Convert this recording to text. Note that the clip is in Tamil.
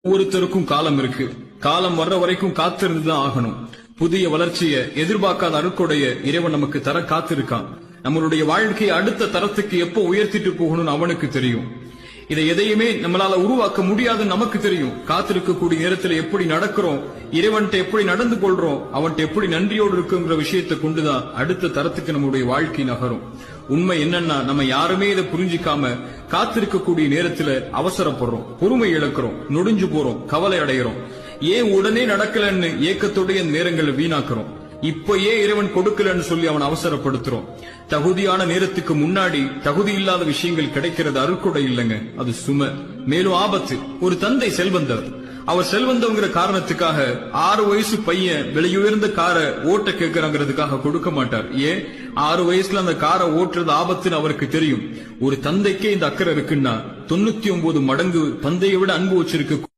ஒவ்வொருத்தருக்கும் காலம் இருக்கு. காலம் வர்ற வரைக்கும் காத்திருந்துதான் ஆகணும். புதிய வளர்ச்சிய எதிர்பார்க்காத அருட்கொடைய இறைவன் நமக்கு தர காத்திருக்கான். நம்மளுடைய வாழ்க்கையை அடுத்த தரத்துக்கு எப்போ உயர்த்திட்டு போகணும்னு அவனுக்கு தெரியும். இதை எதையுமே நம்மளால உருவாக்க முடியாதுன்னு நமக்கு தெரியும். காத்திருக்கக்கூடிய நேரத்துல எப்படி நடக்கிறோம், இறைவன்கிட்ட எப்படி நடந்து கொள்றோம், அவன்கிட்ட எப்படி நன்றியோடு இருக்குங்கிற விஷயத்தை கொண்டுதான் அடுத்த தரத்துக்கு நம்முடைய வாழ்க்கை நகரும். உண்மை என்னன்னா, நம்ம யாருமே இதை புரிஞ்சிக்காம காத்திருக்கக்கூடிய நேரத்துல அவசரப்படுறோம், பொறுமை இழக்கிறோம், நொடிஞ்சு போறோம், கவலை அடைகிறோம். ஏன் உடனே நடக்கலன்னு ஏக்கத்துடைய நேரங்களை வீணாக்குறோம். இப்ப ஏன் இறைவன் கொடுக்கலன்னு சொல்லி அவன் அவசரப்படுத்துறோம். தகுதியான நேரத்துக்கு முன்னாடி தகுதி இல்லாத விஷயங்கள் கிடைக்கிறது அருட்கொடை இல்லைங்க, அது சுமை, மேலும் ஆபத்து. ஒரு தந்தை செல்வந்தர். அவர் செல்வந்தவங்கிற காரணத்துக்காக 6 வயசு பையன் விலையுயர்ந்த காரை ஓட்ட கேட்கிறாங்கிறதுக்காக கொடுக்க மாட்டார். ஏன்? 6 வயசுல அந்த காரை ஓட்டுறது ஆபத்துன்னு அவருக்கு தெரியும். ஒரு தந்தைக்கே இந்த அக்கறை இருக்குன்னா 99 மடங்கு தந்தையை விட அன்பு வச்சிருக்க